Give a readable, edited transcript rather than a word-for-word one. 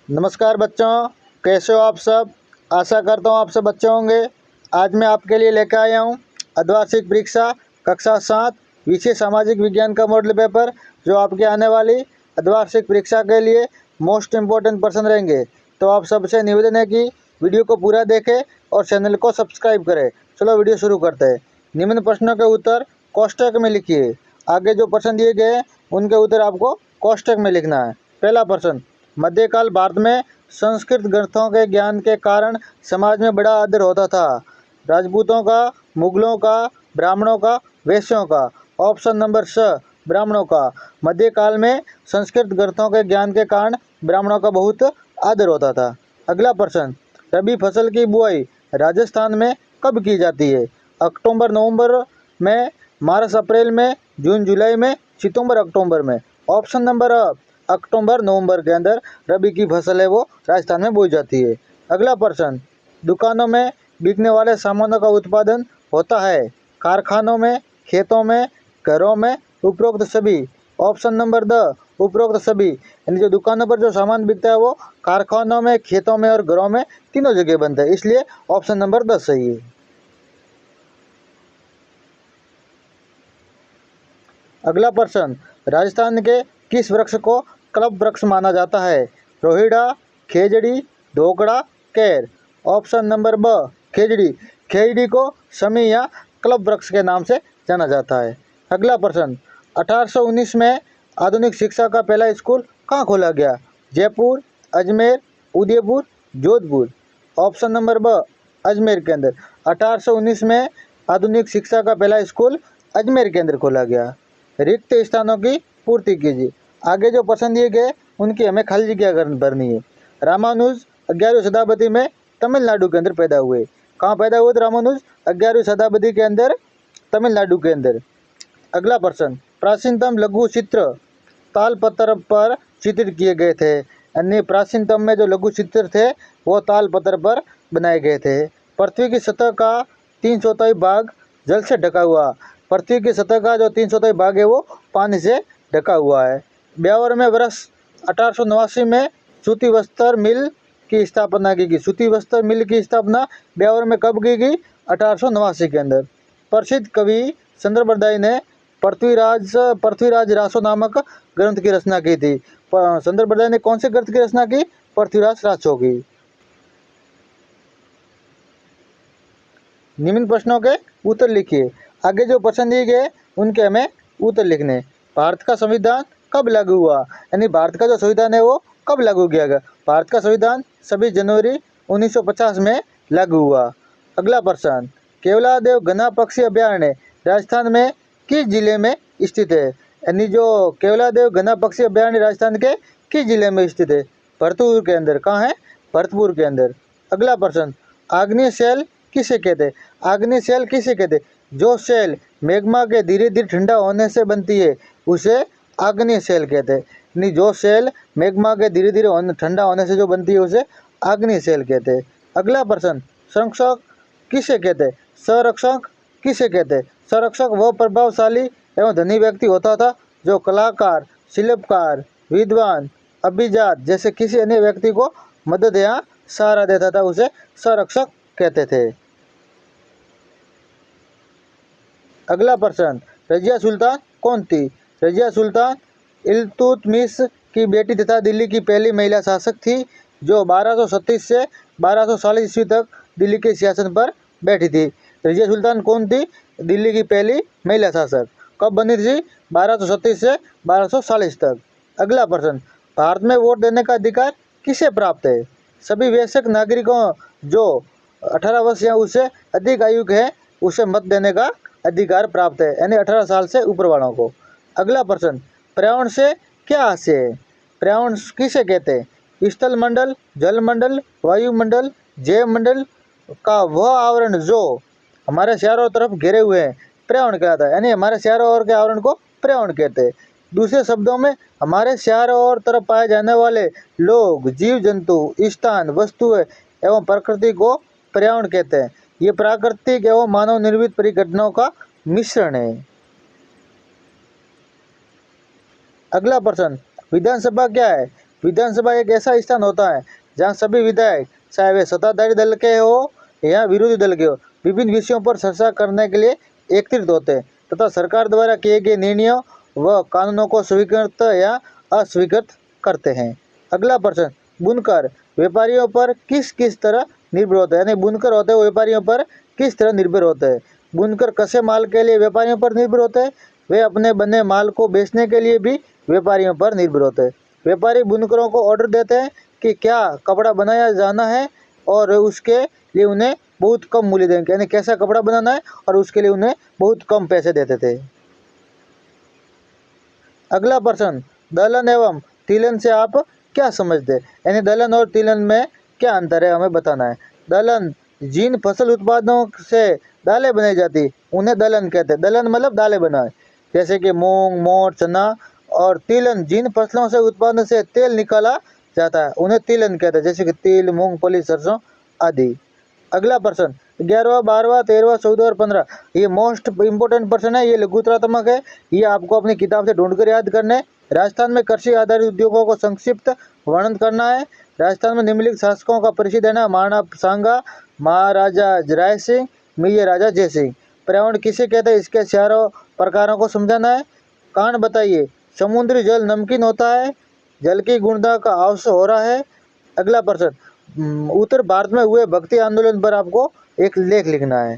नमस्कार बच्चों, कैसे हो आप सब। आशा करता हूँ आप सब अच्छे होंगे। आज मैं आपके लिए लेकर आया हूँ अर्धवार्षिक परीक्षा कक्षा 7 विषय सामाजिक विज्ञान का मॉडल पेपर, जो आपके आने वाली अर्धवार्षिक परीक्षा के लिए मोस्ट इम्पोर्टेंट प्रश्न रहेंगे। तो आप सबसे निवेदन है कि वीडियो को पूरा देखें और चैनल को सब्सक्राइब करें। चलो वीडियो शुरू करते हैं। निम्न प्रश्नों के उत्तर कोष्टक में लिखिए। आगे जो प्रश्न दिए गए हैं उनके उत्तर आपको कोष्टक में लिखना है। पहला प्रश्न, मध्यकाल भारत में संस्कृत ग्रंथों के ज्ञान के कारण समाज में बड़ा आदर होता था। राजपूतों का, मुगलों का, ब्राह्मणों का, वैश्यों का। ऑप्शन नंबर स, ब्राह्मणों का। मध्यकाल में संस्कृत ग्रंथों के ज्ञान के कारण ब्राह्मणों का बहुत आदर होता था। अगला प्रश्न, रबी फसल की बुआई राजस्थान में कब की जाती है? अक्टूबर नवंबर में, मार्च अप्रैल में, जून जुलाई में, सितंबर अक्टूबर में। ऑप्शन नंबर अ, अक्टूबर नवंबर के अंदर रबी की फसल है वो राजस्थान में बोई जाती है। अगला प्रश्न, दुकानों में बिकने वाले सामानों का उत्पादन होता है कारखानों में, खेतों में, घरों में, उपरोक्त सभी। ऑप्शन नंबर द, उपरोक्त सभी। यानी जो दुकानों पर जो सामान बिकता है वो कारखानों में, खेतों में और घरों में, तीनों जगह बनता है, इसलिए ऑप्शन नंबर 10 सही है। अगला प्रश्न, राजस्थान के किस वृक्ष को क्लब वृक्ष माना जाता है? रोहिड़ा, खेजड़ी, ढोकड़ा, कैर। ऑप्शन नंबर ब, खेजड़ी। खेजड़ी को समी या क्लब वृक्ष के नाम से जाना जाता है। अगला प्रश्न, 1819 में आधुनिक शिक्षा का पहला स्कूल कहाँ खोला गया? जयपुर, अजमेर, उदयपुर, जोधपुर। ऑप्शन नंबर ब, अजमेर के अंदर। 1819 में आधुनिक शिक्षा का पहला स्कूल अजमेर के अंदर खोला गया। रिक्त स्थानों की पूर्ति कीजिए। आगे जो प्रश्न दिए गए उनकी हमें खाली जगह भरनी है। रामानुज 11वीं शताब्दी में तमिलनाडु के अंदर पैदा हुए। कहाँ पैदा हुए थे रामानुज? 11वीं शताब्दी के अंदर, तमिलनाडु के अंदर। अगला प्रश्न, प्राचीनतम लघु चित्र तालपत्र पर चित्रित किए गए थे। अन्य प्राचीनतम में जो लघु चित्र थे वो तालपत्र पर बनाए गए थे। पृथ्वी की सतह का 3/4 भाग जल से ढका हुआ। पृथ्वी की सतह का जो 3/4 भाग है वो पानी से ढका हुआ है। ब्यावर में वर्ष 1889 में सूती वस्त्र मिल की स्थापना की गई। सूती वस्त्र मिल की स्थापना ब्यावर में कब की गई? 1889 के अंदर। प्रसिद्ध कवि संदर्भदायी ने पृथ्वीराज रासो नामक ग्रंथ की रचना की थी। संदर्भदायी ने कौन से ग्रंथ की रचना की? पृथ्वीराज रासो की। निम्न प्रश्नों के उत्तर लिखिए। आगे जो प्रश्न दिए गए उनके हमें उत्तर लिखने। भारत का संविधान कब लागू हुआ? यानी भारत का जो संविधान है वो कब लागू किया गया? भारत का संविधान 26 जनवरी 1950 में लागू हुआ। अगला प्रश्न, केवलादेव घना पक्षी अभयारण्य राजस्थान में किस जिले में स्थित है? यानी जो केवलादेव घना पक्षी अभयारण्य राजस्थान के किस जिले में स्थित है? भरतपुर के अंदर। कहाँ है? भरतपुर के अंदर। अगला प्रश्न, आग्नेय शैल किसे कहते हैं? आग्नेय शैल किसे कहते हैं? जो शैल मैग्मा के धीरे धीरे ठंडा होने से बनती है उसे आग्नेय शैल कहते हैं। यानी जो शैल मैग्मा के धीरे धीरे ठंडा होने से जो बनती है उसे आग्नेय शैल कहते हैं। अगला प्रश्न, संरक्षक किसे कहते हैं? संरक्षक किसे कहते हैं? संरक्षक वह प्रभावशाली एवं धनी व्यक्ति होता था जो कलाकार, शिल्पकार, विद्वान, अभिजात जैसे किसी अन्य व्यक्ति को मदद या सहारा देता था, उसे संरक्षक कहते थे। अगला प्रश्न, रजिया सुल्तान कौन थी? रजिया सुल्तान इल्तुतमिश की बेटी तथा दिल्ली की पहली महिला शासक थी जो 1237 से 1240 ईस्वी तक दिल्ली के सिंहासन पर बैठी थी। रजिया सुल्तान कौन थी? दिल्ली की पहली महिला शासक। कब बनी थी? 1237 से 1240 तक। अगला प्रश्न, भारत में वोट देने का अधिकार किसे प्राप्त है? सभी वयस्क नागरिकों जो 18 वर्ष या उससे अधिक आयु के हैं उसे मत देने का अधिकार प्राप्त है, यानी 18 साल से ऊपर वालों को। अगला प्रश्न, पर्यावरण से क्या आशय है? पर्यावरण किसे कहते हैं? स्थल मंडल, जल मंडल, वायुमंडल, जैव मंडल का वह आवरण जो हमारे चारों तरफ घिरे हुए हैं पर्यावरण कहलाता है। यानी हमारे चारों ओर के आवरण को पर्यावरण कहते हैं। दूसरे शब्दों में हमारे चारों ओर तरफ पाए जाने वाले लोग, जीव जंतु, स्थान, वस्तुएं एवं प्रकृति को पर्यावरण कहते हैं। ये प्राकृतिक एवं मानव निर्मित परिघटनाओं का मिश्रण है। अगला प्रश्न, विधानसभा क्या है? विधानसभा एक ऐसा स्थान होता है जहां सभी विधायक, चाहे वे सत्ताधारी दल के हो या विरोधी दल के हो, विभिन्न विषयों पर चर्चा करने के लिए एकत्रित होते हैं तथा सरकार द्वारा किए गए निर्णयों व कानूनों को स्वीकृत या अस्वीकृत करते हैं। अगला प्रश्न, बुनकर व्यापारियों पर किस किस तरह निर्भर होते हैं, यानी बुनकर होते हैं व्यापारियों पर किस तरह निर्भर होते हैं। बुनकर कच्चे माल के लिए व्यापारियों पर निर्भर होते हैं, वे अपने बने माल को बेचने के लिए भी व्यापारियों पर निर्भर होते हैं। व्यापारी बुनकरों को ऑर्डर देते हैं कि क्या कपड़ा बनाया जाना है और उसके लिए उन्हें बहुत कम मूल्य देंगे, यानी कैसा कपड़ा बनाना है और उसके लिए उन्हें बहुत कम पैसे देते थे। अगला प्रश्न, दलहन एवं तिलहन से आप क्या समझते हैं, यानी दलहन और तिलहन में क्या अंतर है हमें बताना है। दलहन जिन फसल उत्पादों से दालें बनाई जाती उन्हें दलहन कहते हैं। दलहन मतलब दालें बनाए, जैसे कि मूंग, मोठ, चना। और तिलहन जिन फसलों से उत्पादन से तेल निकाला जाता है उन्हें तिलहन कहते हैं, जैसे कि तिल, मूंगफली, सरसों आदि। अगला प्रश्न, 11वां, 12वां, 13वां, 14 और 15, ये मोस्ट इंपोर्टेंट प्रश्न है, ये लघुत्रात्मक है, ये आपको अपनी किताब से ढूंढकर याद करना है। राजस्थान में कृषि आधारित उद्योगों को संक्षिप्त वर्णन करना है। राजस्थान में निम्नलिखित शासकों का परिचित है ना, महाराणा सांगा, महाराजा राय सिंह, महाराजा जय सिंह। पर्यावरण किसे कहते हैं, इसके चारों प्रकारों को समझाना है। कारण बताइए, समुद्री जल नमकीन होता है, जल की गुणवत्ता का अवश हो रहा है। अगला प्रश्न, उत्तर भारत में हुए भक्ति आंदोलन पर आपको एक लेख लिखना है।